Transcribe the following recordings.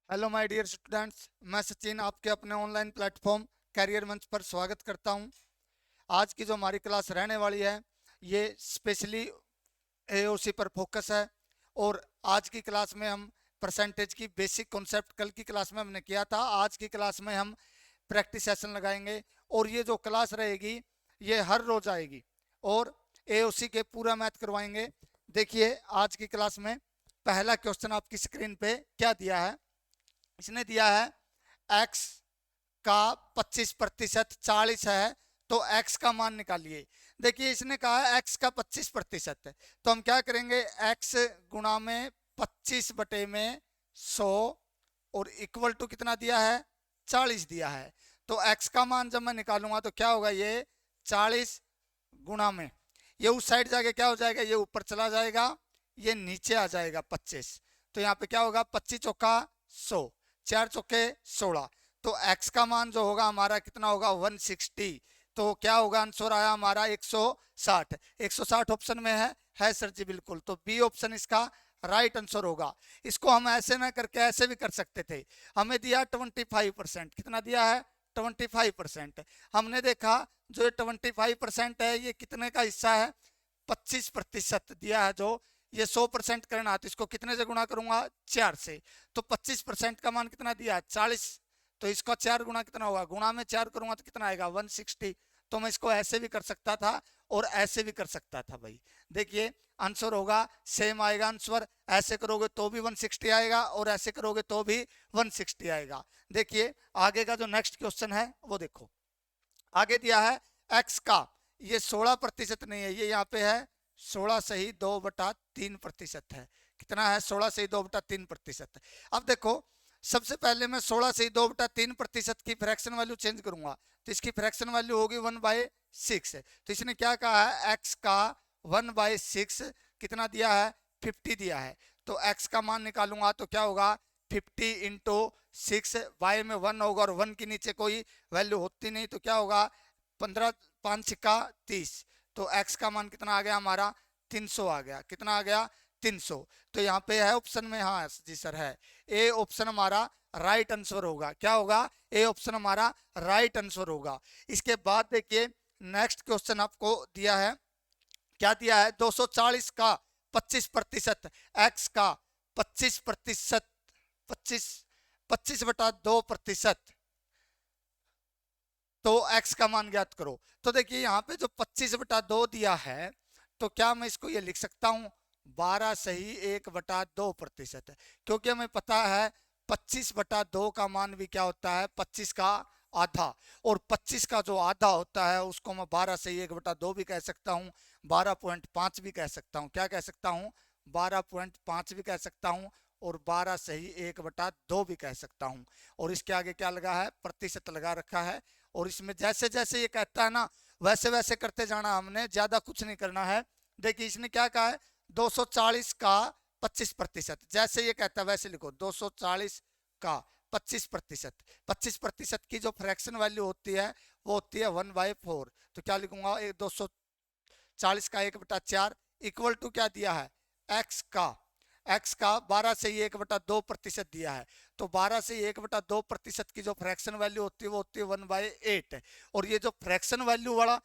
Hello my dear students, मैं सचिन आपके अपने ऑनलाइन प्लेटफॉर्म कैरियर मंच पर स्वागत करता हूं। आज की जो हमारी क्लास रहने वाली है ये स्पेशली एओसी पर फोकस है। और आज की क्लास में हम परसेंटेज की बेसिक कॉन्सेप्ट कल की क्लास में हमने किया था, आज की क्लास में हम प्रैक्टिस सेशन लगाएंगे। और ये जो क्लास रहेगी ये हर रोज आएगी और एओसी के पूरा मैथ करवाएंगे। देखिए आज की क्लास में पहला क्वेश्चन आपकी स्क्रीन पे क्या दिया है। इसने दिया है x का 25% 40 है, तो x का मान निकालिए। देखिए इसने कहा है x का 25% है, तो हम क्या करेंगे, x गुणा में 25 बटे में 100 और इक्वल टू कितना दिया है, 40 दिया है। तो x का मान जब मैं निकालूंगा तो क्या होगा, ये 40 गुणा में ये उस साइड जाके क्या हो जाएगा, ये ऊपर चला जाएगा, ये नीचे आ जाएगा 25। तो यहाँ पे क्या होगा, 25 चौका 100, 4 चौके 16। तो x का मान जो होगा हमारा कितना होगा, 160। तो क्या होगा, आंसर आया हमारा 160। 160 ऑप्शन में है सर जी, बिल्कुल। तो बी ऑप्शन इसका राइट आंसर होगा। इसको हम ऐसे ना करके ऐसे भी कर सकते थे। हमें दिया 25%, कितना दिया है, 25%। हमने देखा जो ये 25% है ये कितने का हिस्सा है, 25% दिया है। जो ये 100% करना है तो इसको कितने से गुणा करूंगा, 4 से। तो 25% का मान कितना दिया है, 40। तो इसका 4 गुना कितना होगा, गुणा में 4 करूंगा तो कितना आएगा, 160। तो मैं इसको ऐसे भी कर सकता था और ऐसे भी कर सकता था भाई। देखिए आंसर होगा सेम आएगा आंसर। ऐसे करोगे तो भी 160 आएगा और ऐसे करोगे तो भी 160 आएगा। देखिए आगे का जो नेक्स्ट क्वेश्चन है वो देखो। आगे दिया है x का, ये 16% नहीं है, ये यहाँ पे है 16 से ही 2/3% है। कितना है, 16 से ही 2/3%। अब देखो सबसे पहले मैं 16 से ही 2/3% की फ्रैक्शन वैल्यू चेंज करूंगा, तो इसकी फ्रैक्शन वैल्यू होगी 1/6। तो इसने क्या कहा है, x का 1/6 कितना दिया है, 50 दिया है। तो x का मान निकालूंगा तो क्या होगा, 50 इंटू 6, वाई में 1 होगा और 1 के नीचे कोई वैल्यू होती नहीं, तो क्या होगा, 15 5 छिक्का 30। तो x का मान कितना आ गया हमारा, 300 आ गया। कितना आ गया, 300। तो यहाँ पे है ऑप्शन में, हाँ जी सर है, ए ऑप्शन हमारा राइट आंसर होगा। क्या होगा, ए ऑप्शन हमारा राइट आंसर होगा। इसके बाद देखिए नेक्स्ट क्वेश्चन आपको दिया है, क्या दिया है, 240 का 25%, एक्स का 25%, 25/2%। तो x का मान ज्ञात करो। तो देखिए यहाँ पे जो 25/2 दिया है, तो क्या मैं इसको ये लिख सकता हूँ, 12 से ही 1/2%। क्योंकि हमें पता है 25/2 का मान भी क्या होता है, 25 का आधा। और 25 का जो आधा होता है उसको मैं 12 से ही 1/2 भी कह सकता हूँ, 12.5 भी कह सकता हूँ। क्या कह सकता हूँ, 12.5 भी कह सकता हूँ और 12 से ही 1/2 भी कह सकता हूँ। और इसके आगे क्या लगा है, प्रतिशत लगा रखा है। और इसमें जैसे जैसे ये कहता है ना वैसे वैसे करते जाना, हमने ज्यादा कुछ नहीं करना है। देखिए इसने क्या कहा है, 240 का 25%, जैसे ये कहता है वैसे लिखो, 240 का 25%। 25% की जो फ्रैक्शन वैल्यू होती है वो होती है 1/4। तो क्या लिखूंगा, 240 का 1/4 इक्वल टू क्या दिया है, एक्स का, एक्स का 12 से ही 1/2% दिया है। तो 12 से ही 1/2% की जो फ्रैक्शन वैल्यू होती है वो होती है 1/8। और ये जो फ्रैक्शन वैल्यू वाला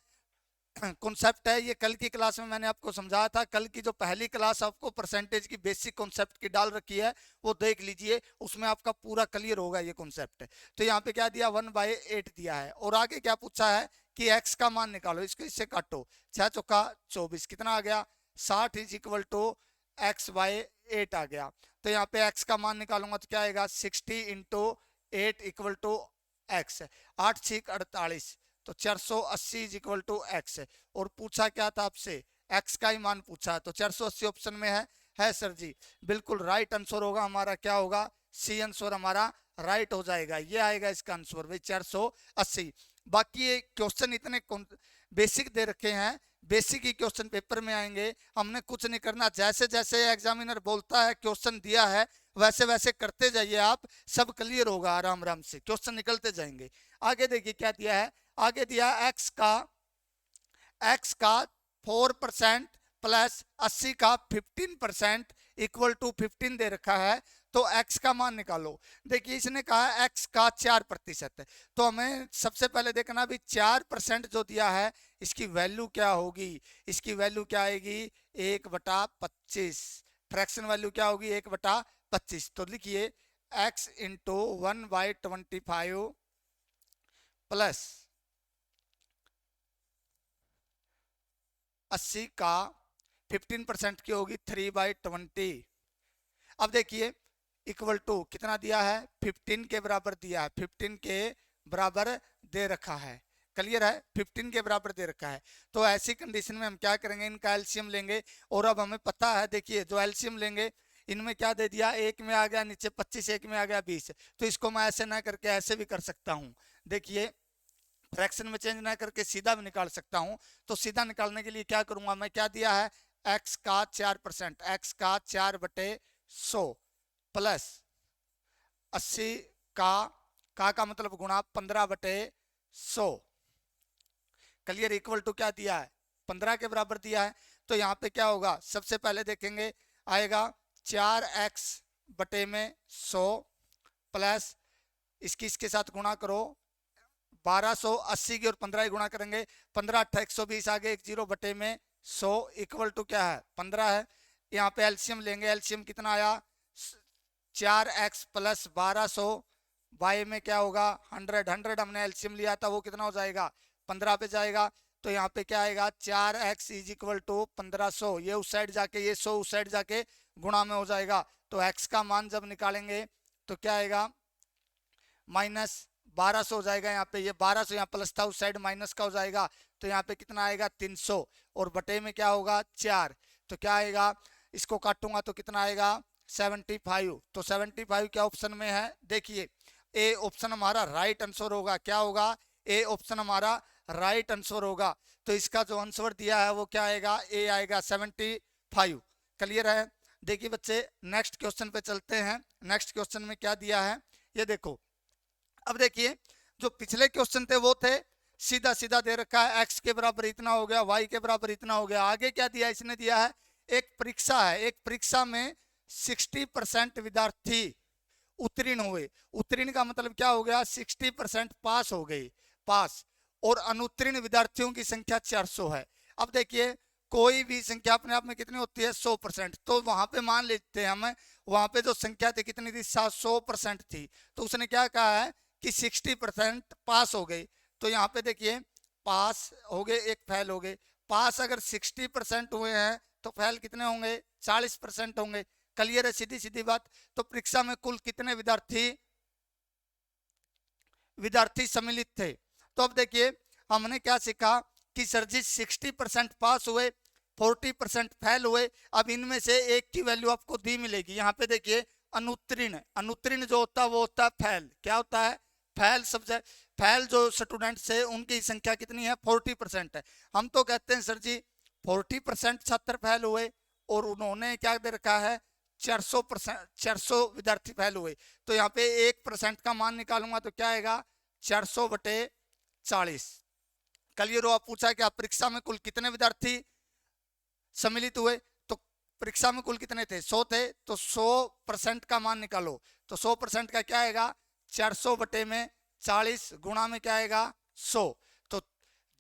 कॉन्सेप्ट है ये कल की क्लास में मैंने आपको समझाया था। कल की जो पहली क्लास आपको परसेंटेज की बेसिक कॉन्सेप्ट की डाल रखी है वो देख लीजिए, उसमें आपका पूरा क्लियर होगा ये कॉन्सेप्ट। तो यहाँ पे क्या दिया, 1/8 दिया है। और आगे क्या पूछा है कि x का मान निकालो, इसको इससे काटो, 6 चौका 24, कितना आ गया, 60 इज इक्वल टू x/8 आ गया। तो यहाँ पे x का मान निकालूंगा तो क्या आएगा, 60 इंटू 8 इक्वल टू एक्स, 8×6 = 48। तो 480 इज इक्वल टू एक्स। और पूछा क्या था आपसे, एक्स का ही मान पूछा, तो 480 ऑप्शन में है सर जी, बिल्कुल राइट आंसर होगा हमारा। क्या होगा, सी आंसर हमारा राइट हो जाएगा, ये आएगा इसका आंसर भाई 480। बाकी ये क्वेश्चन इतने बेसिक दे रखे हैं, बेसिक ही क्वेश्चन पेपर में आएंगे। हमने कुछ नहीं करना, जैसे जैसे एग्जामिनर बोलता है क्वेश्चन दिया है वैसे वैसे करते जाइए आप, सब क्लियर होगा, आराम आराम से क्वेश्चन निकलते जाएंगे। आगे देखिए क्या दिया है, आगे दिया एक्स का 4% प्लस 80 का 15% इक्वल टू 15 दे रखा है। तो x का मान निकालो। देखिए इसने कहा है x का 4%, तो हमें सबसे पहले देखना भी 4% जो दिया है इसकी वैल्यू क्या होगी। इसकी वैल्यू क्या आएगी, 1/25। फ्रैक्शन वैल्यू क्या होगी, 1/25। तो लिखिए x इंटू 1/25 प्लस 80 का 15% की होगी 3/20। अब देखिए इक्वल टू कितना दिया है, 15 के बराबर दिया है, 15 के बराबर दे रखा है। क्लियर है, 15 के बराबर दे रखा है। तो ऐसी कंडीशन में हम क्या करेंगे, इनका एलसीएम लेंगे। और अब हमें पता है, देखिए जो एलसीएम लेंगे इनमें क्या दे दिया, एक में आ गया नीचे 25, एक में आ गया 20। तो इसको मैं ऐसे ना करके ऐसे भी कर सकता हूं। देखिए फ्रैक्शन में चेंज ना करके सीधा भी निकाल सकता हूं। तो सीधा निकालने के लिए क्या करूंगा मैं, क्या दिया है, x का 4%, x का 4/100 प्लस 80 का मतलब गुणा 15/100। क्लियर, इक्वल टू क्या दिया है, 15 के बराबर दिया है। तो यहाँ पे क्या होगा, सबसे पहले देखेंगे आएगा 4x/100 प्लस इसके साथ गुणा करो 1200, 80 की और 15 की गुणा करेंगे, 15 8 120 आगे 1/100 इक्वल टू क्या है, 15 है। यहाँ पे एलसीएम लेंगे, एलसीएम कितना आया, 4x प्लस 1200 बाई में क्या होगा 100 हमने एलसीएम लिया था, वो कितना हो जाएगा 15 पे जाएगा। तो यहाँ पे क्या आएगा 4x इज इक्वल टू 1500, ये उस साइड जाके ये 100 उस साइड जाके गुणा में हो जाएगा। तो x का मान जब निकालेंगे तो क्या आएगा -1200 हो जाएगा। यहाँ पे ये 1200 यहाँ प्लस था, उस साइड माइनस का हो जाएगा। तो यहाँ पे कितना आएगा 300 और बटे में क्या होगा 4। तो क्या आएगा, इसको काटूंगा तो कितना आएगा 75। तो 75 क्या ऑप्शन में है, देखिए ए ऑप्शन हमारा राइट आंसर होगा। क्या होगा, ए ऑप्शन हमारा राइट आंसर होगा। तो इसका जो आंसर दिया है वो क्या आएगा, ए आएगा 75। क्लियर है। देखिए बच्चे नेक्स्ट क्वेश्चन पे चलते हैं। नेक्स्ट क्वेश्चन में क्या दिया है ये देखो। अब देखिए जो पिछले क्वेश्चन थे वो थे सीधा सीधा दे रखा है, x के बराबर इतना हो गया, y के बराबर इतना हो गया। आगे क्या दिया, इसने दिया है एक परीक्षा है, एक परीक्षा में 60% विद्यार्थी उत्तीर्ण हुए। उत्तीर्ण का मतलब क्या हो गया, 60% पास हो गए, पास। और अनुत्तीर्ण विद्यार्थियों की संख्या 400 है। अब देखिए कोई भी संख्या अपने आप में कितनी होती है 100%। तो वहां पे मान लेते हैं हम, वहां पे जो संख्या थी कितनी थी 100% थी। तो उसने क्या कहा है कि 60% पास हो गए। तो यहाँ पे देखिए पास हो गए, एक फेल हो गए। पास अगर 60% हुए हैं तो फेल कितने होंगे 40% होंगे। क्लियर है, सीधी सीधी बात। तो परीक्षा में कुल कितने विद्यार्थी सम्मिलित थे। तो अब देखिए हमने क्या सीखा कि सर जी 60% पास हुए, 40% फेल हुए। अब इनमें से एक की वैल्यू आपको दी मिलेगी। यहाँ पे देखिए अनुत्तीर्ण, अनुत्तीर्ण जो होता है वो होता है फेल। क्या होता है, फेल सब्जेक्ट। फेल जो स्टूडेंट्स है उनकी संख्या कितनी है 40% है। हम तो कहते हैं सर जी 40% छात्र फेल हुए और उन्होंने क्या दे रखा है 400 विद्यार्थी फेल हुए। तो यहाँ पे 1% का मान निकालूंगा तो क्या आएगा 400/40। क्लियर हो। आप पूछा कि आप परीक्षा में कुल कितने विद्यार्थी सम्मिलित हुए, तो परीक्षा में कुल कितने थे 100 थे। तो 100% का मान निकालो। तो 100% का क्या आएगा 400/40 गुणा में क्या आएगा 100। तो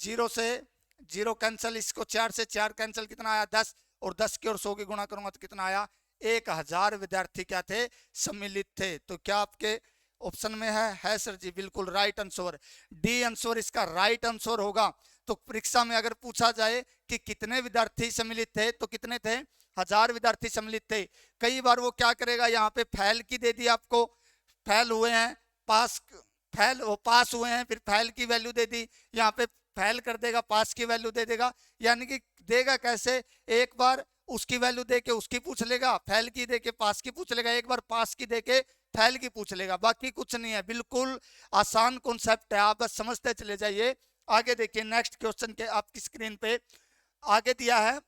0 से 0 कैंसिल, इसको 4 से 4 कैंसिल, कितना आया 10। और 10 की और 100 की गुणा करूंगा तो कितना आया 1000 विद्यार्थी क्या थे सम्मिलित थे। तो क्या आपके ऑप्शन में है सर जी, बिल्कुल राइट आंसर डी आंसर इसका राइट आंसर होगा। तो परीक्षा में अगर पूछा जाए कि कितने विद्यार्थी सम्मिलित थे तो कितने थे 1000 विद्यार्थी सम्मिलित थे। कई बार वो क्या करेगा, यहाँ पे फेल की दे दी आपको, फेल हुए हैं, पास फेल वो पास हुए हैं, फिर फेल की वैल्यू दे दी, यहाँ पे फेल कर देगा, पास की वैल्यू दे देगा। यानी कि देगा कैसे, एक बार उसकी वैल्यू दे के उसकी पूछ लेगा, फेल की दे के पास की पूछ लेगा, एक बार पास की दे के फेल की पूछ लेगा, बाकी कुछ नहीं है। बिल्कुल आसान कॉन्सेप्ट है, आप बस समझते चले जाइए। आगे देखिए नेक्स्ट क्वेश्चन के आपकी स्क्रीन पे आगे दिया है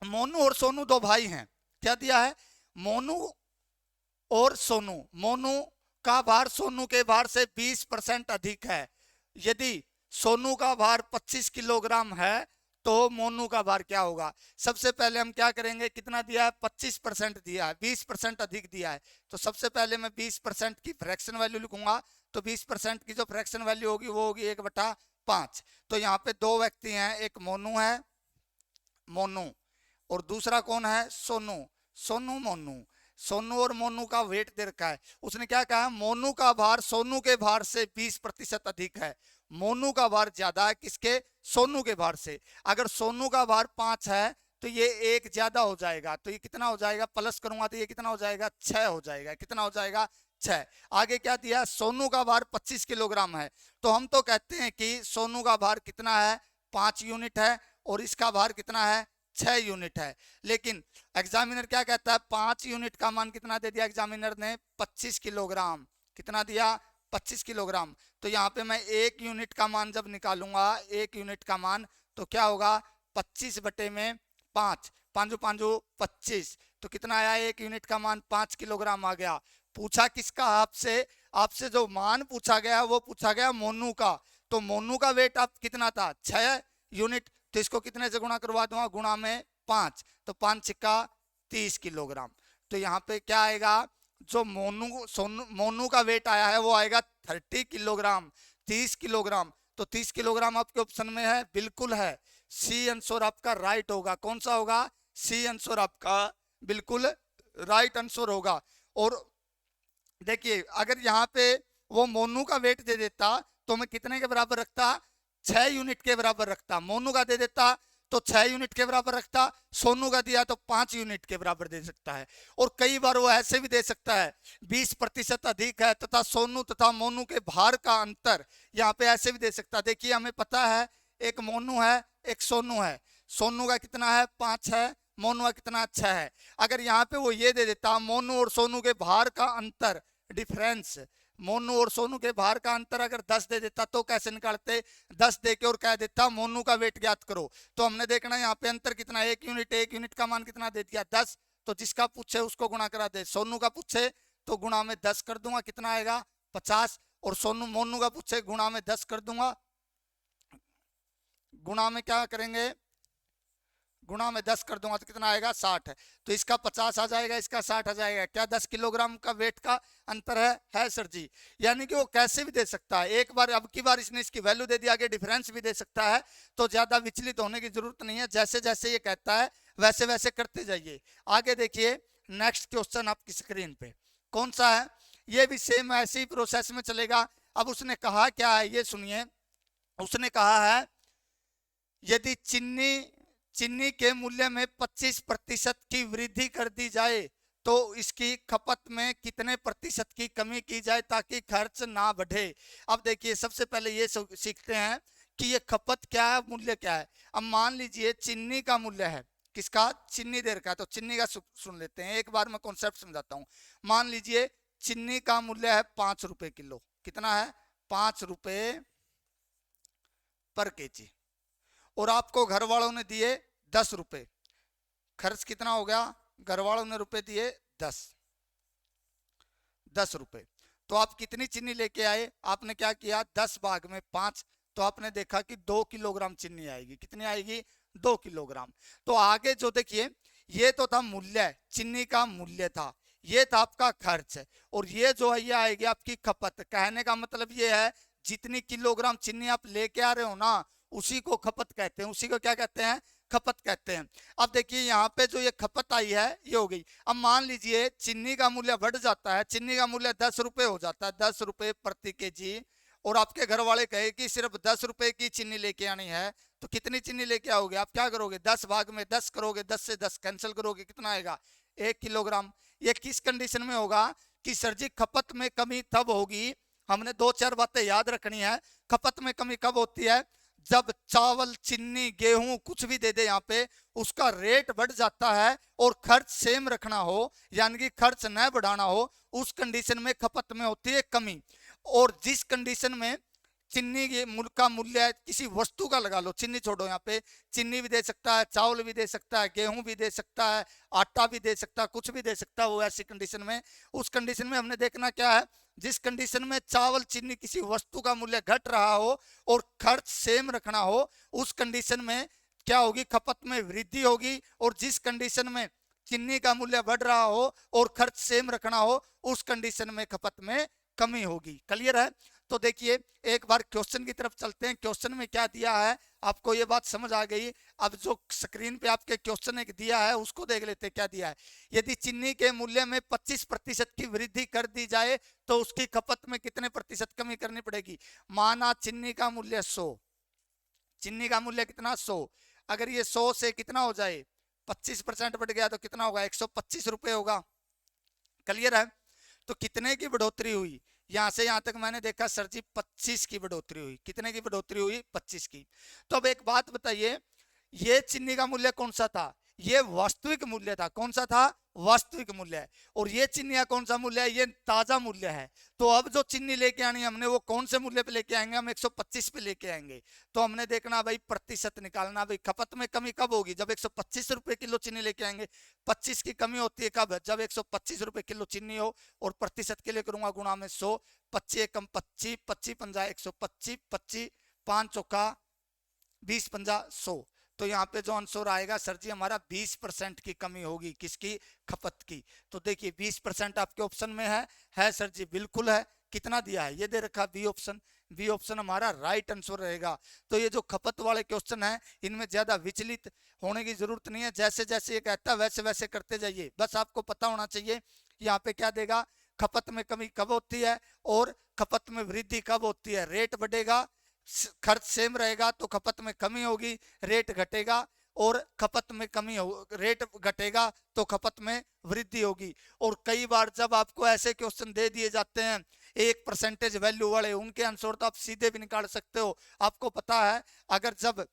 मोनू और सोनू दो भाई हैं। क्या दिया है, मोनू और सोनू। मोनू का भार सोनू के भार से 20% अधिक है। यदि सोनू का भार 25 किलोग्राम है तो मोनू का भार क्या होगा। सबसे पहले हम क्या करेंगे, कितना दिया है 25% दिया है, 20% अधिक दिया है। तो सबसे पहले मैं 20% की फ्रैक्शन वैल्यू लिखूंगा। तो 20% की जो फ्रैक्शन वैल्यू होगी वो होगी 1/5। तो यहाँ पे दो व्यक्ति हैं, एक मोनू है, मोनू, और दूसरा कौन है, सोनू। सोनू मोनू, सोनू और मोनू का वेट दे रखा है। उसने क्या कहा, मोनू का भार सोनू के भार से 20% अधिक है। मोनू का भार ज्यादा है किसके, सोनू के भार से। अगर सोनू का भार 5 है तो ये एक ज्यादा हो जाएगा। तो ये कितना हो जाएगा, प्लस करूंगा तो ये कितना हो जाएगा, 6 हो जाएगा। कितना हो जाएगा, 6। आगे क्या दिया, सोनू का भार 25 किलोग्राम है। तो हम तो कहते हैं कि सोनू का भार कितना है, 5 यूनिट है, और इसका भार कितना है, 6 यूनिट है। लेकिन एग्जामिनर क्या कहता है, 5 यूनिट का मान कितना दे दिया एग्जामिनर ने, 25 किलोग्राम। कितना दिया, 25 किलोग्राम। तो यहाँ पे मैं 1 यूनिट का मान जब निकालूंगा, 1 यूनिट का मान, तो क्या होगा, 25 बटे में 5, 5 5 25। तो कितना आया, 1 यूनिट का मान 5 किलोग्राम आ गया। पूछा किसका, आपसे, आपसे जो मान पूछा गया वो पूछा गया मोनू का। तो मोनू का वेट आप कितना था, 6 यूनिट। तो इसको कितने से गुणा करवा दूंगा, गुणा में 5। तो 5 छिक्का 30 किलोग्राम। तो यहाँ पे क्या आएगा, जो मोनू का वेट आया है वो आएगा 30 किलोग्राम, 30 किलोग्राम। तो 30 किलोग्राम आपके ऑप्शन में है, बिल्कुल है। सी आंसर आपका राइट होगा। कौन सा होगा, सी आंसर आपका बिल्कुल राइट आंसर होगा। और देखिए अगर यहाँ पे वो मोनू का वेट दे देता तो मैं कितने के बराबर रखता, 6 यूनिट के बराबर रखता। मोनू का दे देता तो 6 यूनिट के बराबर रखता, सोनू का दिया तो 5 यूनिट के बराबर दे सकता है। और कई बार वो ऐसे भी दे सकता है, 20% अधिक है तथा सोनू तथा मोनू के भार का अंतर, यहाँ पे ऐसे भी दे सकता है। देखिए हमें पता है एक मोनू है, एक सोनू है। सोनू का कितना है, 5 है, मोनू का कितना, 6 है। अगर यहाँ पे वो ये दे देता, मोनू और सोनू के भार का अंतर, डिफरेंस, मोनू और सोनू के भार का अंतर अगर 10 दे देता तो कैसे निकालते, 10 दे के और कह देता मोनू का वेट ज्ञात करो। तो हमने देखना यहाँ पे अंतर कितना, 1 यूनिट, 1 यूनिट का मान कितना दे दिया, 10। तो जिसका पूछे उसको गुणा करा दे। सोनू का पूछे तो गुणा में 10 कर दूंगा, कितना आएगा, 50। और सोनू मोनू का पूछे गुणा में 10 कर दूंगा, गुणा में क्या करेंगे, गुणा में 10 कर दूंगा तो कितना आएगा, 60 है। तो इसका 50 आ जाएगा, इसका 60 आ जाएगा। क्या 10 किलोग्राम का वेट का अंतर है सर जी। यानी कि वो कैसे भी दे सकता है, एक बार अब की बार इसने इसकी वैल्यू दे दिया, आगे डिफरेंस भी दे सकता है। तो ज्यादा विचलित होने की जरूरत नहीं है, जैसे जैसे ये कहता है वैसे वैसे करते जाइए। आगे देखिए नेक्स्ट क्वेश्चन आपकी स्क्रीन पे कौन सा है, ये भी सेम ऐसे ही प्रोसेस में चलेगा। अब उसने कहा क्या है, ये सुनिए। उसने कहा है यदि चीनी के मूल्य में 25% की वृद्धि कर दी जाए तो इसकी खपत में कितने प्रतिशत की कमी की जाए ताकि खर्च ना बढ़े। अब देखिए सबसे पहले ये सीखते हैं कि ये खपत क्या है, मूल्य क्या है। अब मान लीजिए चीनी का मूल्य है, किसका, चीनी दे रखा है, तो चीनी का सुन लेते हैं। एक बार मैं कॉन्सेप्ट समझाता हूँ। मान लीजिए चीनी का मूल्य है 5 रुपए किलो। कितना है, 5 रुपए पर केजी। और आपको घर वालों ने दिए 10 रुपए। खर्च कितना हो गया, घर वालों ने रुपए दिए 10 रुपए। तो आप कितनी चीनी लेके आए, आपने क्या किया, 10 भाग में 5। तो आपने देखा कि 2 किलोग्राम चीनी आएगी। कितनी आएगी, 2 किलोग्राम। तो आगे जो देखिए ये तो था मूल्य, चीनी का मूल्य था, ये था आपका खर्च, और ये जो है ये आएगी आपकी खपत। कहने का मतलब ये है जितनी किलोग्राम चीनी आप लेके आ रहे हो ना उसी को खपत कहते हैं, उसी को क्या कहते हैं, खपत कहते हैं। अब देखिए यहाँ पे जो ये खपत आई है ये हो गई। अब मान लीजिए चीनी का मूल्य बढ़ जाता है, चीनी का मूल्य 10 रुपए हो जाता है, 10 रुपए प्रति केजी, और आपके घर वाले कहे कि सिर्फ 10 रुपए की चीनी लेके आनी है। तो कितनी चीनी लेके आओगे, आप क्या करोगे, 10 भाग में 10 करोगे, 10 से 10 कैंसिल करोगे, कितना आएगा, 1 किलोग्राम। ये किस कंडीशन में होगा कि सर जी खपत में कमी तब होगी, हमने 2-4 बातें याद रखनी है। खपत में कमी कब होती है, जब चावल, चीनी, गेहूं कुछ भी दे दे यहाँ पे, उसका रेट बढ़ जाता है और खर्च सेम रखना हो, यानी कि खर्च न बढ़ाना हो, उस कंडीशन में खपत में होती है कमी। और जिस कंडीशन में चीनी के का मूल्य किसी वस्तु का लगा लो, चीनी छोड़ो, यहाँ पे चीनी भी दे सकता है, चावल भी दे सकता है, गेहूं भी दे सकता है, आटा भी दे सकता है, कुछ भी दे सकता है वो ऐसी कंडीशन में। उस कंडीशन में हमने देखना क्या है, जिस कंडीशन में चावल, चीनी किसी वस्तु का मूल्य घट रहा हो और खर्च सेम रखना हो, उस कंडीशन में क्या होगी, खपत में वृद्धि होगी। और जिस कंडीशन में चीनी का मूल्य बढ़ रहा हो और खर्च सेम रखना हो, उस कंडीशन में खपत में कमी होगी। क्लियर है? तो देखिए एक बार क्वेश्चन की तरफ चलते हैं। क्वेश्चन में क्या दिया है, आपको ये बात समझ आ गई। अब जो स्क्रीन पे आपके क्वेश्चन एक दिया है उसको देख लेते हैं क्या दिया है। यदि चीनी के मूल्य में 25% की वृद्धि कर दी जाए तो उसकी खपत में कितने प्रतिशत कमी करनी पड़ेगी। माना चीनी का मूल्य 100, चीनी का मूल्य कितना 100, अगर ये 100 से कितना हो जाए 25% बढ़ गया तो कितना होगा, 125 रुपए होगा। क्लियर है? तो कितने की बढ़ोतरी हुई, यहां से यहां तक मैंने देखा सर जी 25 की बढ़ोतरी हुई। कितने की बढ़ोतरी हुई, 25 की। तो अब एक बात बताइए, ये चीनी का मूल्य कौन सा था, ये वास्तविक मूल्य था। कौन सा था, वास्तविक मूल्य है। और ये चीनी का कौन सा मूल्य है, ये ताजा मूल्य है। तो अब जो चीनी लेके आनी हमने वो कौन से मूल्य पे लेके आएंगे, हम 125 पे लेके आएंगे। तो हमने देखना भाई प्रतिशत निकालना, भाई खपत में कमी कब होगी, जब 125 रुपए किलो चीनी लेके आएंगे। 25 की कमी होती है कब, जब 125 रुपए किलो चीनी हो। और प्रतिशत के लिए करूंगा गुणा में 100, 25 कम 25, 25 पंजा 125, 25 5 चौका 20 पंजा 100। तो यहाँ पे जो आंसर आएगा सर जी हमारा 20% की कमी होगी, किसकी, खपत की। तो देखिए 20% आपके ऑप्शन में है सर जी, बिल्कुल है। कितना दिया है, ये दे रखा बी ऑप्शन। बी ऑप्शन हमारा राइट आंसर रहेगा। तो ये जो खपत वाले क्वेश्चन है इनमें ज्यादा विचलित होने की जरूरत नहीं है। जैसे जैसे ये कहता है वैसे वैसे करते जाइए, बस आपको पता होना चाहिए यहाँ पे क्या देगा, खपत में कमी कब होती है और खपत में वृद्धि कब होती है। रेट बढ़ेगा, खर्च सेम रहेगा तो खपत में कमी होगी, रेट घटेगा और खपत में कमी हो, रेट घटेगा तो खपत में वृद्धि होगी। और कई बार जब आपको ऐसे क्वेश्चन दे दिए जाते हैं 1% वैल्यू वाले, उनके आंसर तो आप सीधे भी निकाल सकते हो। आपको पता है अगर जब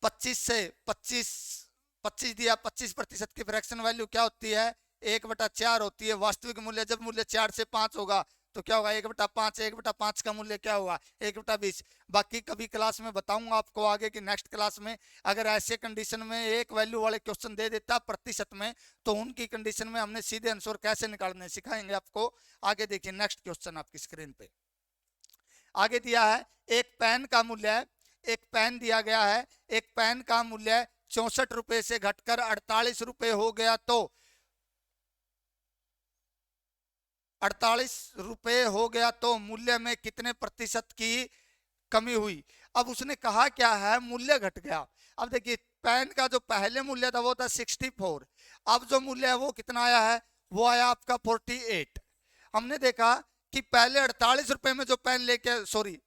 25 से 25 दिया, 25% की फ्रैक्शन वैल्यू क्या होती है, 1/4 होती है। वास्तविक मूल्य जब मूल्य 4 से 5 होगा तो क्या होगा, 1/5, 1/5 का मूल्य क्या होगा, 1/20। बाकी कभी क्लास में बताऊंगा आपको आगे की नेक्स्ट क्लास में, अगर ऐसे कंडीशन में एक वैल्यू वाले क्वेश्चन दे देता प्रतिशत में, तो उनकी कंडीशन में हमने सीधे आंसर कैसे निकालने सिखाएंगे आपको। आगे देखिए नेक्स्ट क्वेश्चन आपकी स्क्रीन पे आगे दिया है, एक पेन का मूल्य, एक पेन दिया गया है, एक पेन का मूल्य 64 रुपए से घटकर 48 रुपए हो गया तो 48 रुपए हो गया तो मूल्य में कितने प्रतिशत की कमी हुई। अब उसने कहा क्या है, मूल्य घट गया। अब देखिए पेन का जो पहले मूल्य था वो था 64, अब जो मूल्य है वो कितना आया है, वो आया आपका 48। हमने देखा कि पहले 48 रुपए में जो पेन लेके, सॉरी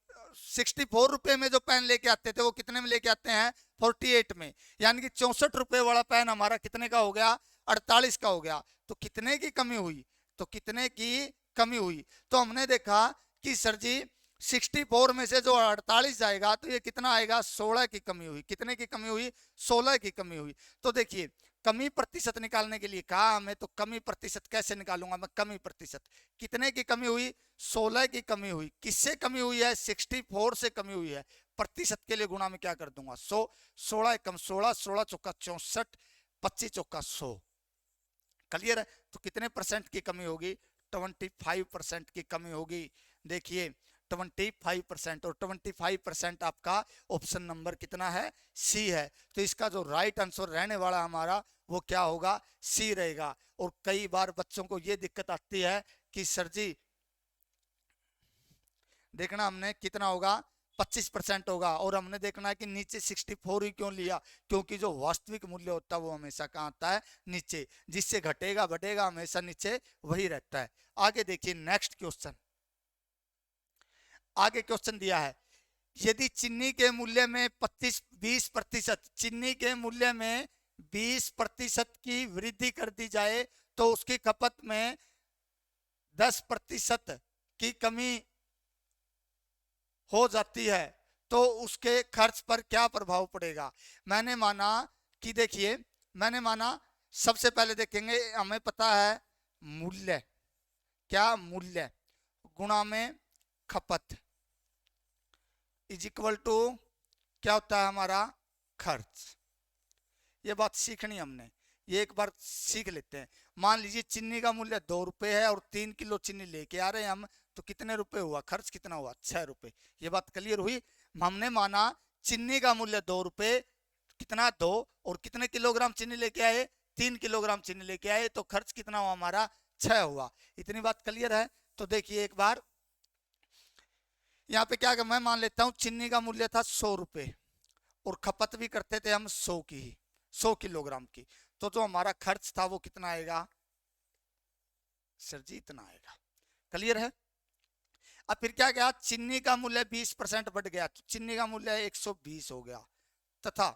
64 रुपए में जो पेन लेके आते थे वो कितने में लेके आते हैं, 48 में। यानी कि 64 रुपए वाला पेन हमारा कितने का हो गया, 48 का हो गया। तो कितने की कमी हुई, तो कितने की कमी हुई। तो हमने देखा कि सर जी 64 में से जो 48 जाएगा तो ये कितना आएगा, 16 की कमी हुई। कितने की कमी हुई, 16 की कमी हुई। तो देखिए कमी प्रतिशत निकालने के लिए कहा हमें, तो कमी प्रतिशत कैसे निकालूंगा मैं, कमी प्रतिशत कितने की कमी हुई, 16 की कमी हुई। किससे कमी हुई है, 64 से कमी हुई है। प्रतिशत के लिए गुणा में क्या कर दूंगा, 100, 16 कम 16, 16 चौका 64, 25 चौका 100। क्लियर है? तो कितने परसेंट की कमी होगी, 25% की कमी होगी। देखिए 25%, और 25% आपका ऑप्शन नंबर कितना है, सी है। तो इसका जो राइट आंसर रहने वाला हमारा वो क्या होगा, सी रहेगा। और कई बार बच्चों को ये दिक्कत आती है कि सर जी देखना हमने कितना होगा, 25% होगा, और हमने देखना है कि नीचे 64 ही क्यों लिया, क्योंकि जो वास्तविक मूल्य होता है वो हमेशा कहाँ आता है, नीचे। जिससे घटेगा बढ़ेगा हमेशा नीचे वही रहता है। आगे देखिए नेक्स्ट क्वेश्चन, आगे क्वेश्चन दिया है, यदि चीनी के मूल्य में 20% चीनी के मूल्य में 20% की वृद्धि कर दी जाए तो उसकी खपत में 10% की कमी हो जाती है तो उसके खर्च पर क्या प्रभाव पड़ेगा। मैंने माना कि देखिए, मैंने माना सबसे पहले देखेंगे, हमें पता है मूल्य, क्या मूल्य गुणा में खपत इज इक्वल टू क्या होता है हमारा, खर्च। ये बात सीखनी हमने, ये एक बार सीख लेते हैं। मान लीजिए चीनी का मूल्य 2 रुपए है और 3 किलो चीनी लेके आ रहे हैं हम, तो कितने रुपए हुआ, खर्च कितना हुआ, 6 रुपए। ये बात क्लियर हुई। हमने माना चीनी का मूल्य 2 रुपए, कितना 2, और कितने किलोग्राम चीनी लेके आए, 3 किलोग्राम चीनी लेके आए, तो खर्च कितना हुआ हमारा, 6 हुआ। इतनी बात क्लियर है। तो देखिए एक बार यहाँ पे क्या, मैं मान लेता हूँ चीनी का मूल्य था 100 रुपए और खपत भी करते थे हम 100 की ही, 100 किलोग्राम की, तो जो हमारा खर्च था वो कितना आएगा सर जी, इतना आएगा। क्लियर है। अब फिर क्या गया, चीनी का मूल्य 20% बढ़ गया, तो चीनी का मूल्य 120 हो गया, तथा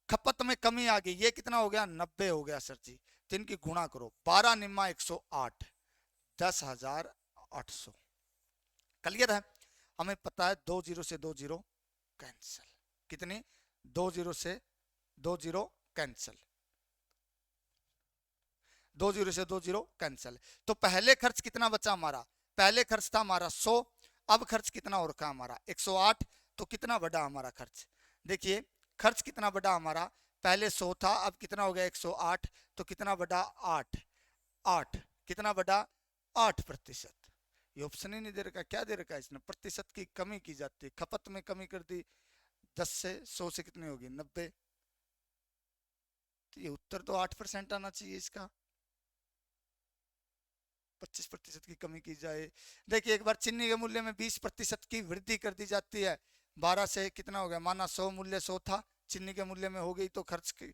खपत में कमी आ गई, ये कितना हो गया, 90 हो गया सर जी। तो इनकी गुणा करो, 12 निम्मा 108, 10,800। क्लियर है। हमें पता है 2 जीरो से 2 जीरो कैंसिल, कितनी, 2 जीरो से 2 जीरो कैंसिल, 2 जीरो से 2 जीरो कैंसिल। तो पहले खर्च कितना बचा हमारा, पहले खर्च था हमारा 100, अब खर्च कितना हो रखा हमारा 108। तो कितना बढ़ा हमारा खर्च, देखिए खर्च कितना बढ़ा हमारा, पहले 100 था, अब कितना हो गया 108, तो कितना बढ़ा 8, 8 कितना बढ़ा 8%। ये ऑप्शन ही नहीं दे रखा, क्या दे रखा है इसने, प्रतिशत की कमी की जाती है, खपत में कमी कर दी, 10 से 100 से कितनी होगी 90, तो ये उत्तर तो 8% आना चाहिए इसका, 25% की कमी की जाए। देखिए एक बार चीनी के मूल्य में 20% की वृद्धि कर दी जाती है, 12 से कितना हो गया, माना 100 मूल्य 100 था, चीनी के मूल्य में हो गई, तो खर्च की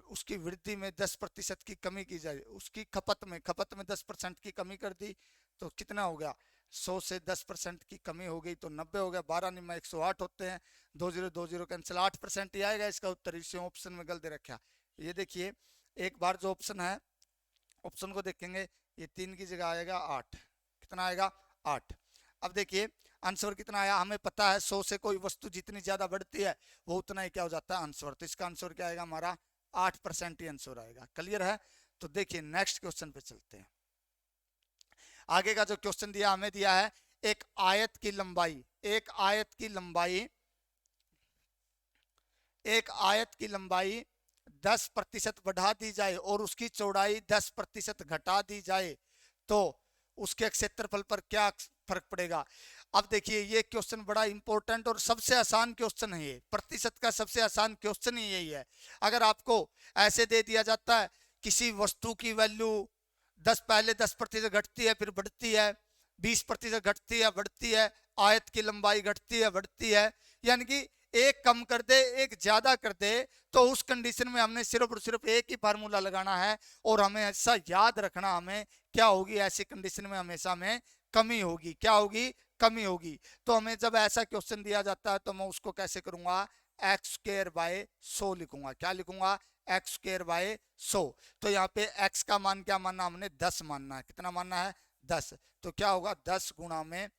उसकी वृद्धि में 10% की कमी की जाए, उसकी खपत में 10% की कमी कर दी, तो कितना हो गया, 100 से 10% की कमी हो गई, तो 90 हो गया, 12 निम्मा 108 होते हैं, 2 जीरो कैंसिल, 8% ही आएगा इसका उत्तर। इसे ऑप्शन में गलत रखा। ये देखिए एक बार जो ऑप्शन है, ऑप्शन को देखेंगे, ये 3 की जगह आएगा 8, कितना आएगा 8। अब देखिए आंसर कितना आया, हमें पता है 100 से कोई वस्तु जितनी ज्यादा बढ़ती है वो उतना ही क्या हो जाता है आंसर, तो इसका आंसर क्या आएगा हमारा 8% ही आंसर आएगा। क्लियर है। तो देखिए नेक्स्ट क्वेश्चन पे चलते हैं। आगे का जो क्वेश्चन दिया हमें दिया है, एक आयत की लंबाई, एक आयत की लंबाई, एक आयत की लंबाई 10% बढ़ा दी जाए और उसकी चौड़ाई 10% घटा दी जाए, तो उसके क्षेत्रफल पर क्या फर्क पड़ेगा। अब देखिए ये क्वेश्चन बड़ा इंपॉर्टेंट और सबसे आसान क्वेश्चन है, ये प्रतिशत का सबसे आसान क्वेश्चन ही यही है। अगर आपको ऐसे दे दिया जाता है किसी वस्तु की वैल्यू 10, पहले 10% घटती है फिर बढ़ती है, 20% घटती है बढ़ती है, आयत की लंबाई घटती है बढ़ती है, यानी कि एक कम कर दे एक ज्यादा कर दे, तो उस कंडीशन में हमने सिर्फ और सिर्फ एक ही फार्मूला लगाना है और हमें ऐसा याद रखना, हमें क्या होगी ऐसी कंडीशन में हमेशा में कमी होगी, क्या होगी कमी होगी। तो हमें जब ऐसा क्वेश्चन दिया जाता है तो मैं उसको कैसे करूंगा, एक्स स्क्वायर बाय 100 लिखूंगा, क्या लिखूंगा एक्स स्क्वायर बाय 100। तो यहाँ पे एक्स का मान क्या मानना, हमने 10 मानना है, कितना मानना है 10, तो क्या होगा 10 गुणा में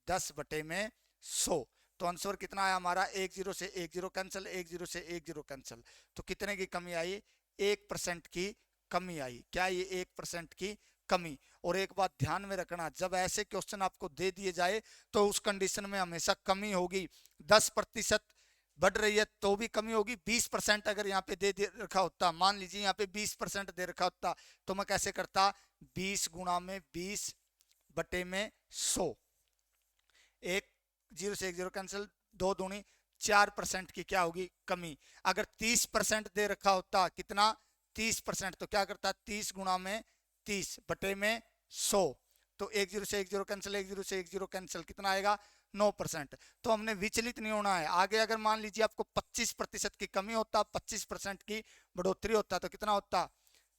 10 बटे में 100। तो आंसर कितना आया हमारा, 1 जीरो से 1 जीरो कैंसिल, 1 जीरो से 1 जीरो कैंसिल, तो कितने की कमी आई 1% की कमी आई, क्या ये 1% की कमी। और एक बात ध्यान में रखना, जब ऐसे क्वेश्चन आपको दे दिए जाए तो उस कंडीशन में हमेशा कमी होगी, 10% बढ़ रही है तो भी कमी होगी, 20% अगर यहाँ पे दे रखा होता, मान लीजिए यहाँ पे 20% दे रखा होता, तो मैं कैसे करता 20 गुणा में 20 बटे में 100, 1 जीरो से 1 जीरो कैंसिल, 2 दूनी 4% की क्या होगी कमी। अगर 30% दे रखा होता, कितना 30%, तो क्या करता 30 गुणा में 30 बटे में 100, तो 1 जीरो से 1 जीरो कैंसिल, 1 जीरो से 1 जीरो कैंसिल, कितना आएगा 9%। तो हमने विचलित नहीं होना है। आगे अगर मान लीजिए आपको 25% की कमी होता, 25% की बढ़ोतरी होता, तो कितना होता,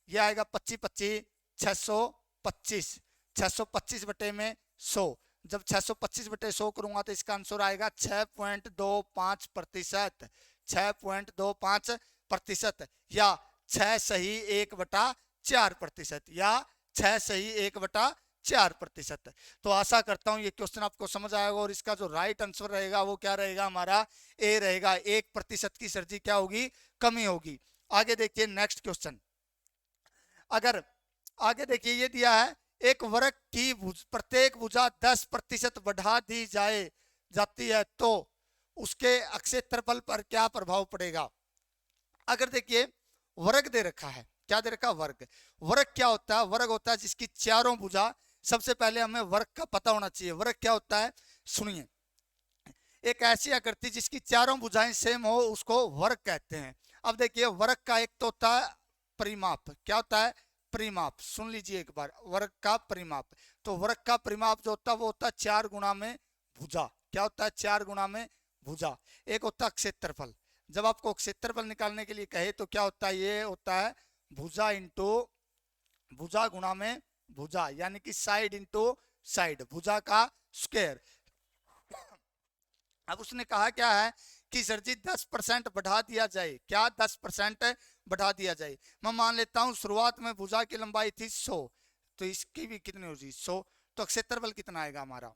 यह आएगा 25 25 625, 625 बटे में 100, जब 625 बटे 100 करूंगा तो इसका आंसर आएगा 6.25%, 6.25%, या 6 सही 1/4%, या 6 सही 1/4%। तो आशा करता हूं ये क्वेश्चन आपको समझ आएगा और इसका जो राइट आंसर रहेगा वो क्या रहेगा हमारा ए रहेगा, 1% की सर्जी क्या होगी कमी होगी। आगे देखिए नेक्स्ट क्वेश्चन। अगर आगे देखिए ये दिया है, एक वर्ग की प्रत्येक भुजा 10% बढ़ा दी जाती है तो उसके क्षेत्रफल पर क्या प्रभाव पड़ेगा। अगर देखिए वर्ग दे रखा है, क्या दे रखा वर्ग, वर्ग क्या होता है, वर्ग होता है जिसकी चारों भुजा, सबसे पहले हमें वर्ग का पता होना चाहिए। वर्ग क्या होता है सुनिए, एक ऐसी आकृति जिसकी चारों भुजाएं सेम हो उसको वर्ग कहते हैं। अब देखिए वर्ग का एक तो होता है परिमाप, क्या होता है परिमाप, सुन लीजिए एक बार, वर्ग का परिमाप। तो वर्ग का परिमाप जो होता है वो होता है 4 गुना में भुजा, क्या होता है 4 गुना में भुजा। एक होता है क्षेत्रफल, जब आपको क्षेत्रफल निकालने के लिए कहे तो क्या होता है, ये होता है भुजा इंटू भुजा गुणा में भुजा, यानी कि साइड इंटू साइड, भुजा का स्क्वायर। अब उसने कहा क्या है कि सर जी 10% बढ़ा दिया जाए, क्या 10% बढ़ा दिया जाए। मैं मान लेता हूं शुरुआत में भुजा की लंबाई थी 100, तो इसकी भी कितनी होगी 100, तो क्षेत्रफल कितना आएगा हमारा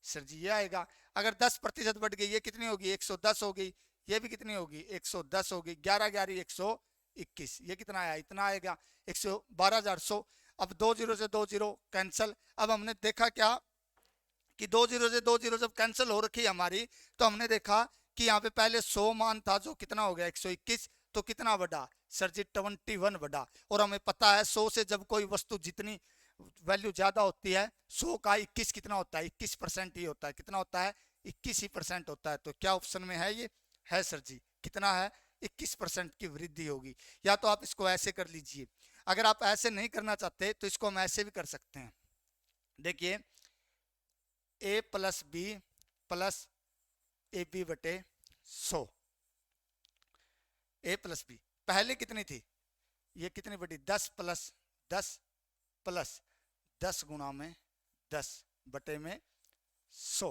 सर जी ये आएगा। अगर 10% बढ़ गई ये कितनी होगी 110 होगी, ये भी कितनी होगी 110 होगी, 11 11 121, ये कितना आया इतना आएगा 112,100। अब 2 जीरो से 2 जीरो कैंसिल। अब हमने देखा क्या कि 2 जीरो से 2 जीरो जब कैंसिल हो रखी हमारी, तो हमने देखा कि यहाँ पे पहले 100 मान था जो कितना हो गया 121, तो कितना बढ़ा सर जी 21 बढ़ा। और हमें पता है 100 से जब कोई वस्तु जितनी वैल्यू ज्यादा होती है 100 का 21 कितना होता है 21% ही होता है, कितना होता है 21 ही % होता है। तो क्या ऑप्शन में है ये है सर जी, कितना है 21% की वृद्धि होगी। या तो आप इसको ऐसे कर लीजिए, अगर आप ऐसे नहीं करना चाहते तो इसको हम ऐसे भी कर सकते हैं। देखिए a plus B plus A B बटे 100, a प्लस बी पहले कितनी थी ये कितनी बटी 10 प्लस 10 प्लस 10 गुणा में 10 बटे में 100,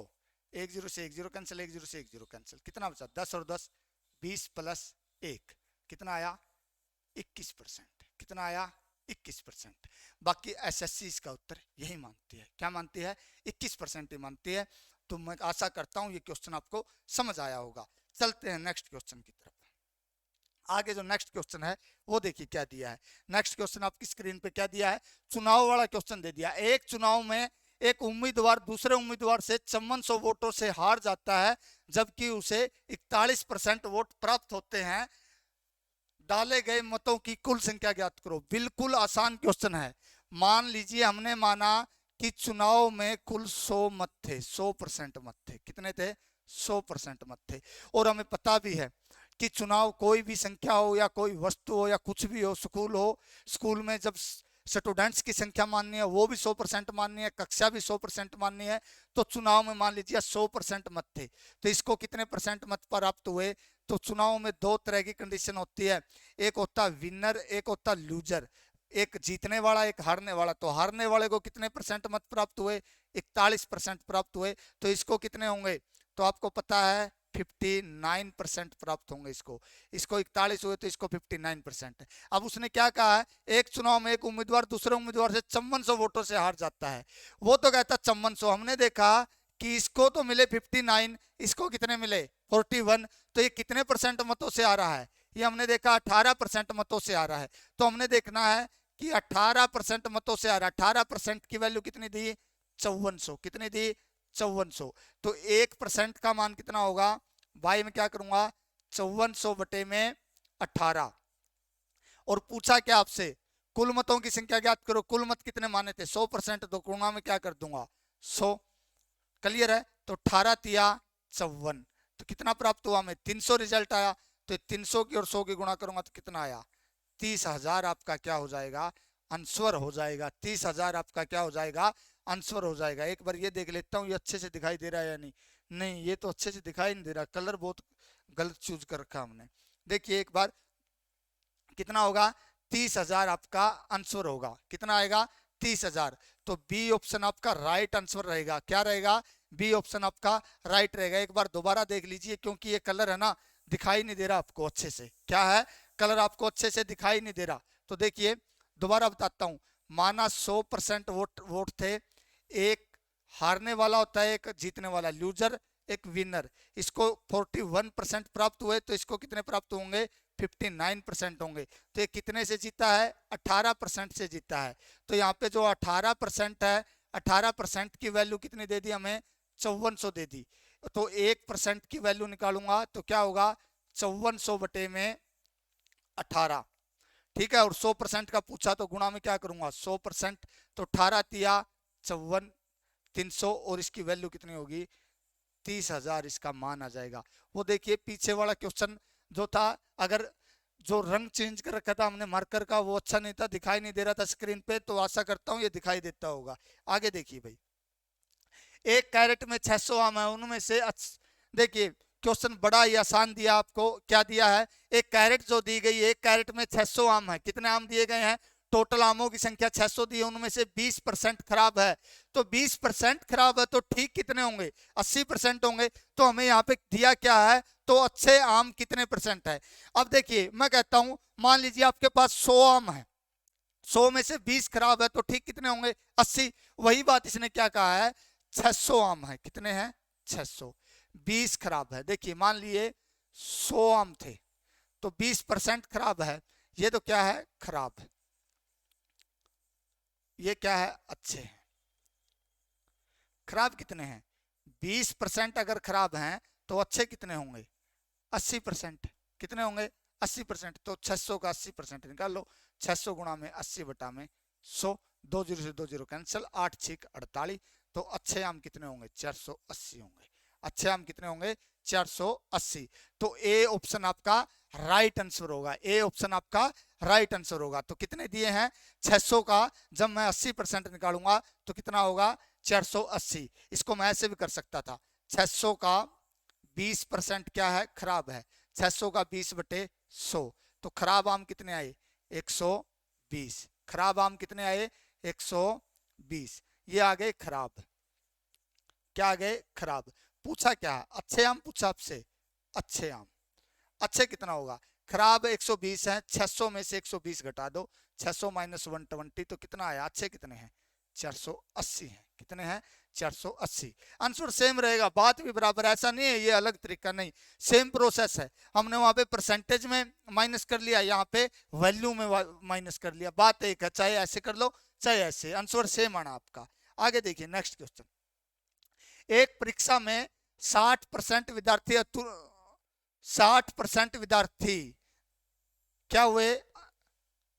1 जीरो से 1 जीरो कैंसिल, 1 जीरो से 1 जीरो कैंसिल, कितना बचा 10 और 10 20 प्लस 1 कितना आया 21%, कितना आया 21%। बाकी एसएससी इसका उत्तर यही मानती है, क्या मानती है 21% ही मानती है। तो मैं आशा करता हूं ये क्वेश्चन आपको समझ आया होगा। चलते हैं नेक्स्ट क्वेश्चन की तरफ। आगे जो नेक्स्ट क्वेश्चन है वो देखिए क्या दिया है। नेक्स्ट क्वेश्चन आपकी स्क्रीन पे क्या दिया है, चुनाव वाला क्वेश्चन दे दिया। एक चुनाव में एक उम्मीदवार दूसरे उम्मीदवार से 5400 वोटों से हार जाता है, जबकि उसे 41% वोट प्राप्त होते हैं। डाले गए मतों की कुल संख्या ज्ञात करो। बिल्कुल आसान क्वेश्चन है। मान लीजिए हमने माना कि चुनाव में कुल 100 मत थे, 100% मत थे, कितने थे 100% मत थे। और हमें पता भी है कि चुनाव कोई भी संख्या हो या कोई वस्तु हो या कुछ भी हो, स्कूल हो, स्कूल में जब स्टूडेंट्स की संख्या माननी है वो भी 100% माननी है, कक्षा भी 100% माननी है। तो चुनाव में मान लीजिए 100% मत थे, तो इसको कितने % मत प्राप्त हुए। तो चुनाव में 2 तरह की कंडीशन होती है, एक होता विनर, एक होता लूजर, एक जीतने वाला एक हारने वाला। तो हारने वाले को कितने % मत प्राप्त हुए 41% प्राप्त हुए। तो इसको कितने होंगे, तो आपको पता है 59% प्राप्त होंगे इसको। इसको 41 हुए तो इसको 59%। अब उसने क्या कहा है, एक चुनाव में एक उम्मीदवार दूसरे उम्मीदवार से 5400 वोटों से हार जाता है। वो तो कहता 5400, हमने देखा कि इसको तो मिले 59, इसको कितने मिले 41, तो ये कितने % मतों से आ रहा है, ये हमने देखा 18% मतों से आ रहा है। तो हमने देखना है कि 18% मतों से आ रहा है। 18% की वैल्यू कितनी दी 5400, कितनी दी 5400। तो 1% का मान कितना होगा, वाई में क्या करूंगा 5400 बटे में 18। और पूछा क्या आपसे कुल मतों की संख्या ज्ञात करो। कुल मत कितने माने थे 100%, तो गुणा में क्या कर दूंगा 100। क्लियर है। तो 18 तिया 54, तो कितना प्राप्त हुआ हमें 300 रिजल्ट आया। तो 300 की और 100 की गुणा करूंगा तो कितना आया 30,000 आपका क्या हो जाएगा आंसर हो जाएगा। 30,000 आपका क्या हो जाएगा आंसर हो जाएगा। एक बार ये देख लेता हूँ ये अच्छे से दिखाई दे रहा है या नहीं। नहीं ये तो अच्छे से दिखाई नहीं दे रहा, कलर बहुत गलत चूज कर रखा हमने। देखिए एक बार कितना होगा 30,000 आपका आंसर होगा, कितना आएगा 30,000। तो बी ऑप्शन आपका राइट आंसर रहेगा। क्या रहेगा बी ऑप्शन आपका राइट रहेगा। एक बार दोबारा देख लीजिए क्योंकि ये कलर है ना दिखाई नहीं दे रहा आपको अच्छे से। क्या है कलर आपको अच्छे से दिखाई नहीं दे रहा। तो देखिए दोबारा बताता हूं, माना 100% वोट थे, एक हारने वाला होता है एक जीतने वाला, लूजर एक विनर। इसको 41% प्राप्त हुए तो इसको कितने प्राप्त होंगे 59% होंगे। तो ये कितने से जीता है 18% से जीता है। तो यहाँ पे जो 18% है 18% की वैल्यू कितनी दे दी हमें 5400 दे दी। तो 1% की वैल्यू निकालूंगा तो क्या होगा 5400 बटे में 18, ठीक है। और 100% का पूछा तो गुणा में क्या करूंगा 100%, तो 18 तिया 54 300 और इसकी वैल्यू कितनी होगी 30,000 इसका मान आ जाएगा। वो देखिए पीछे वाला क्वेश्चन जो था, अगर जो रंग चेंज कर रखा था हमने मार्कर का वो अच्छा नहीं था, दिखाई नहीं दे रहा था स्क्रीन पे, तो आशा करता हूँ ये दिखाई देता होगा। आगे देखिए भाई, एक कैरेट में 600 आम है, उनमें से देखिए क्वेश्चन बड़ा ही आसान दिया आपको। क्या दिया है, एक कैरेट जो दी गई है, एक कैरेट में 600 आम है। कितने आम दिए गए हैं, टोटल आमों की संख्या 600 दी है, उनमें से 20% खराब है। तो 20% खराब है तो ठीक कितने होंगे, 80% होंगे। तो हमें यहाँ पे दिया क्या है, तो अच्छे आम कितने परसेंट है। अब देखिए मैं कहता हूं, मान लीजिए आपके पास 100 आम है, 100 में से 20 खराब है, तो ठीक कितने होंगे, 80। वही बात इसने क्या कहा है, 600 आम है, कितने हैं 600, 20 खराब है। देखिए मान लिए 100 आम थे तो 20% खराब है, ये तो क्या है खराब है, ये क्या है अच्छे हैं। खराब कितने हैं, 20% अगर खराब हैं तो अच्छे कितने होंगे, 80%। कितने होंगे 80%। तो 600 का 80% निकाल लो, 600 गुणा में 80 बटा में 100, 2 जीरो से 2 जीरो कैंसिल, 8 6 48। तो अच्छे आम कितने होंगे 480 होंगे। अच्छे आम कितने होंगे 480। तो ए ऑप्शन आपका राइट आंसर होगा, ए ऑप्शन आपका राइट आंसर होगा। तो कितने दिए हैं 600 का, जब मैं 80% निकालूंगा तो कितना होगा 480। इसको मैं ऐसे भी कर सकता था, 600 का 20% क्या है खराब है, 600 का 20 बटे 100। तो खराब आम कितने आए 120। खराब आम कितने आए 120, ये आ गए खराब। क्या आ गए खराब। पूछा क्या है, अच्छे आम पूछा आपसे, अच्छे आम। अच्छे कितना होगा, खराब 120 है, 600 में से 120 घटा दो, 600 माइनस 120, तो कितना आया, अच्छे कितने हैं 480 हैं। कितने हैं 480। आंसर सेम रहेगा, बात भी बराबर, ऐसा नहीं है ये अलग तरीका, नहीं सेम प्रोसेस है। हमने वहां पे परसेंटेज में माइनस कर लिया, यहाँ पे वैल्यू में माइनस कर लिया, बात एक है, चाहे ऐसे कर लो चाहे ऐसे, आंसर सेम आना आपका। आगे देखिए नेक्स्ट क्वेश्चन, एक परीक्षा में 60% विद्यार्थी 60% विद्यार्थी क्या हुए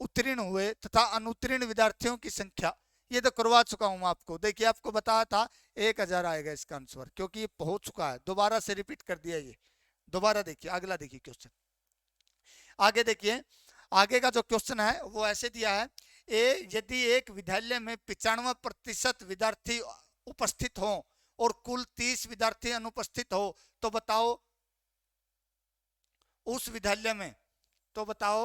उत्तीर्ण हुए तथा अनुत्तीर्ण विद्यार्थियों की संख्या, ये तो करवा चुका हूं आपको। देखिए आपको बताया था 1000 आएगा इसका आंसर, क्योंकि ये हो चुका है, दोबारा से रिपीट कर दिया ये। दोबारा देखिए अगला देखिए क्वेश्चन, आगे देखिए, आगे का जो क्वेश्चन है वो ऐसे दिया है, यदि एक विद्यालय में 95% विद्यार्थी उपस्थित हो और कुल 30 विद्यार्थी अनुपस्थित हो, तो बताओ उस विद्यालय में, तो बताओ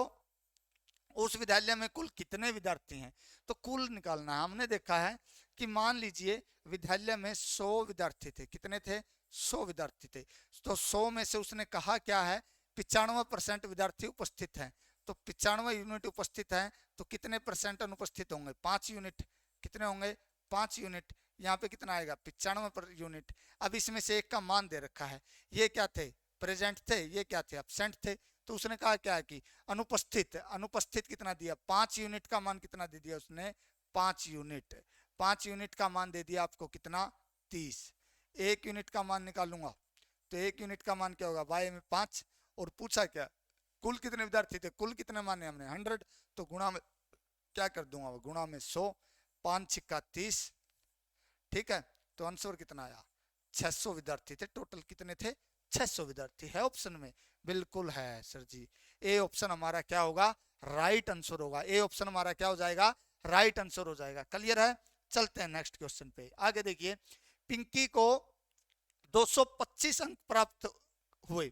उस विद्यालय में कुल कितने विद्यार्थी हैं। तो कुल निकालना है। हमने देखा है कि मान लीजिए विद्यालय में 100 विद्यार्थी थे, कितने थे 100 विद्यार्थी थे। तो 100 में से उसने कहा क्या है 95% विद्यार्थी उपस्थित हैं। तो 95 यूनिट उपस्थित हैं, तो कितने परसेंट अनुपस्थित होंगे 5 यूनिट। कितने होंगे 5 यूनिट। यहाँ पे कितना आएगा 95 यूनिट। अब इसमें से एक का मान दे रखा है, ये क्या थे प्रेजेंट थे, ये क्या थे एब्सेंट थे। तो उसने कहा क्या है कि अनुपस्थित, अनुपस्थित कितना दिया 5 यूनिट का मान कितना दे दिया उसने 5 यूनिट। 5 यूनिट का मान दे दिया आपको कितना 30। 1 यूनिट का मान निकालूंगा तो 1 यूनिट का मान क्या होगा वाई में 5। और पूछा क्या कुल कितने विद्यार्थी थे, कुल कितने माने हमने 100, तो गुणा में क्या कर दूंगा गुणा में 100, 5 छिक्का 30। ठीक है, तो आंसर कितना आया 600 विद्यार्थी थे। टोटल कितने थे 600 विद्यार्थी। है ऑप्शन में, बिल्कुल है सर जी। ए ऑप्शन हमारा क्या होगा राइट आंसर होगा। ए ऑप्शन हमारा क्या हो जाएगा राइट आंसर हो जाएगा। क्लियर है, चलते हैं नेक्स्ट क्वेश्चन पे। आगे देखिए, पिंकी को 225 अंक प्राप्त हुए।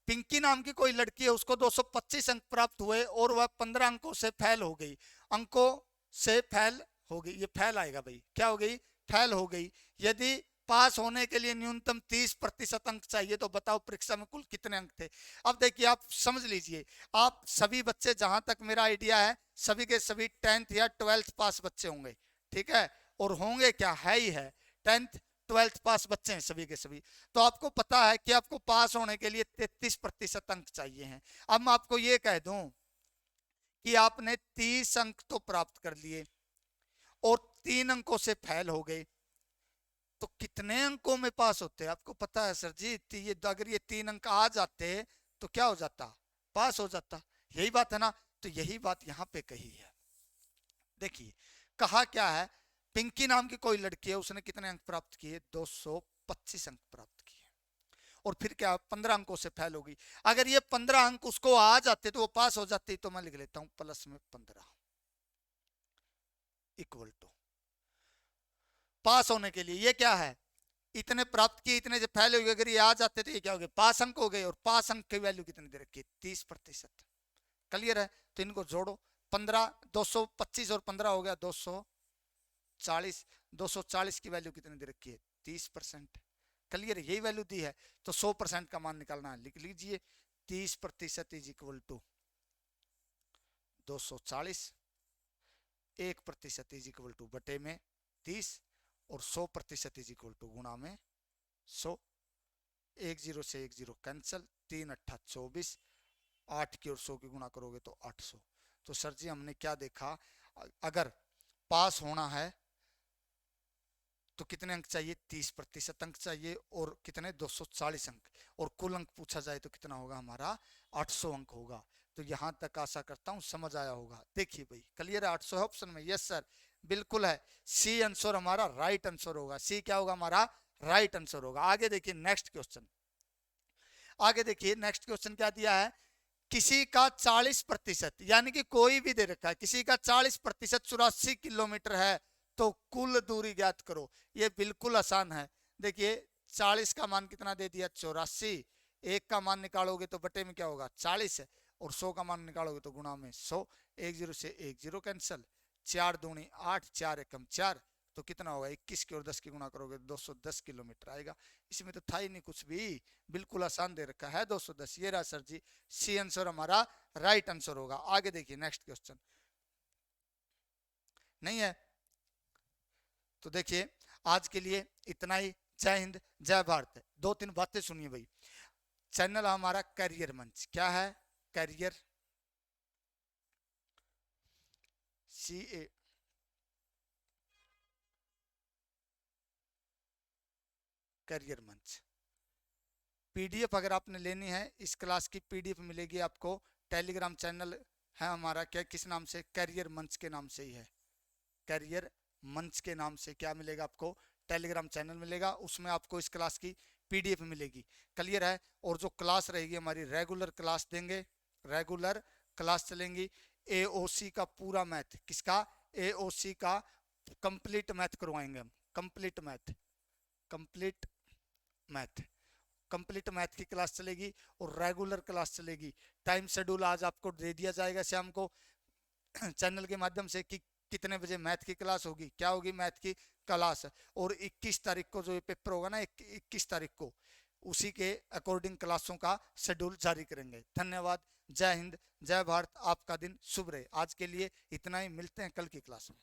पिंकी नाम की कोई लड़की है, उसको 225 अंक प्राप्त हुए और वह 15 अंकों से फेल हो गई। अंकों से फेल हो गई, ये फेल आएगा भाई, क्या हो गई फेल हो गई। यदि पास होने के लिए न्यूनतम 30% अंक चाहिए, तो बताओ परीक्षा में कुल कितने अंक थे। अब देखिए आप समझ लीजिए, आप सभी बच्चे, जहां तक मेरा आइडिया है, सभी के सभी 10th या 12th पास बच्चे होंगे। ठीक है, और होंगे क्या है ही है 10th 12th पास बच्चे हैं सभी के सभी। तो आपको पता है कि आपको पास होने के लिए 33% अंक चाहिए हैं। अब मैं आपको ये कह दूं कि आपने 30 अंक तो प्राप्त कर लिए और 3 अंकों से फेल हो गए, तो कितने अंकों में पास होते? आपको पता है सर जी, ये अगर ये 3 अंक आ जाते तो क्या हो जाता पास हो जाता। यही बात है ना, तो यही बात यहाँ पे कही है। देखिए कहा क्या है, पिंकी नाम की कोई लड़की है, उसने कितने अंक प्राप्त किए 225 अंक प्राप्त किए। और फिर क्या 15 अंकों से फेल होगी। अगर ये 15 अंक उसको आ जाते तो वो पास हो जाती, तो मैं लिख लेता हूं प्लस में 15 इक्वल टू पास होने के लिए ये क्या है, इतने प्राप्त किए, इतने जब फेल हो गए, अगर ये आ जाते तो ये क्या हो गए, पास अंक हो गए, और पास अंक की वैल्यू कितनी दे रखी है 30%। क्लियर है, तो इनको जोड़ो 15 225 और 15 हो गया 240, 240 की वैल्यू कितनी दे रखी है 30%। क्लियर, यही वैल्यू दी है, तो 100% का मान निकालना है, लिख लीजिए 30% is equal to 240, 1% is equal to बटे में 30, और 100% इज इक्वल टू गुणा में 100। 10 से 10 कैंसिल, 3 अट्ठा 24, 8 की और 100 की गुणा करोगे तो 800। तो सर जी हमने क्या देखा, अगर पास होना है तो कितने अंक चाहिए, 30% अंक चाहिए, और कितने 240 अंक, और कुल अंक पूछा जाए तो कितना होगा हमारा 800 अंक होगा। तो यहां तक आशा करता हूं समझ आया होगा। देखिए भाई क्लियर है, 800 है ऑप्शन में, यस सर बिल्कुल है, सी आंसर हमारा राइट आंसर होगा, सी क्या होगा हमारा राइट आंसर होगा। आगे देखिए नेक्स्ट क्वेश्चन, आगे देखिए नेक्स्ट क्वेश्चन क्या दिया है, किसी का 40%, यानी कि कोई भी दे रखा है, किसी का 40% 84 किलोमीटर है, तो कुल दूरी ज्ञात करो। ये बिल्कुल आसान है, देखिए 40 का मान कितना दे दिया 84, एक का मान निकालोगे तो बटे में क्या होगा 40 है, और 100 का मान निकालोगे तो गुणा में 100, 10 से 10 कैंसिल, 4 दूनी 8, 4 एकम 4, तो कितना होगा 21 की और 10 की गुणा करोगे 210 किलोमीटर आएगा। इसमें तो था ही नहीं कुछ भी, बिल्कुल आसान दे रखा है 210। ये रहा सर जी, सी आंसर हमारा राइट आंसर होगा। आगे देखिए नेक्स्ट क्वेश्चन, नहीं है तो देखिए आज के लिए इतना ही। जय हिंद जय भारत। 2-3 बातें सुनिए भाई, चैनल हमारा करियर मंच, क्या है करियर, CA करियर मंच। पीडीएफ अगर आपने लेनी है, इस क्लास की पीडीएफ मिलेगी आपको, टेलीग्राम चैनल है हमारा, क्या किस नाम से, करियर मंच के नाम से ही है, करियर मंच के नाम से क्या मिलेगा आपको, टेलीग्राम चैनल मिलेगा, उसमें आपको इस क्लास की पीडीएफ मिलेगी। क्लियर है, और जो क्लास रहेगी हमारी रेगुलर क्लास देंगे, रेगुलर क्लास चलेंगी, एओसी का पूरा मैथ, किसका एओसी का कंप्लीट मैथ करवाएंगे हम, complete math, complete math, complete math की क्लास चलेगी, और रेगुलर क्लास चलेगी। टाइम शेड्यूल आज आपको दे दिया जाएगा शाम को चैनल के माध्यम से कि कितने बजे मैथ की क्लास होगी, क्या होगी मैथ की क्लास, और 21 तारीख को जो ये पेपर होगा ना 21 तारीख को, उसी के अकॉर्डिंग क्लासों का शेड्यूल जारी करेंगे। धन्यवाद, जय हिंद जय भारत, आपका दिन शुभ रहे। आज के लिए इतना ही, मिलते हैं कल की क्लास में।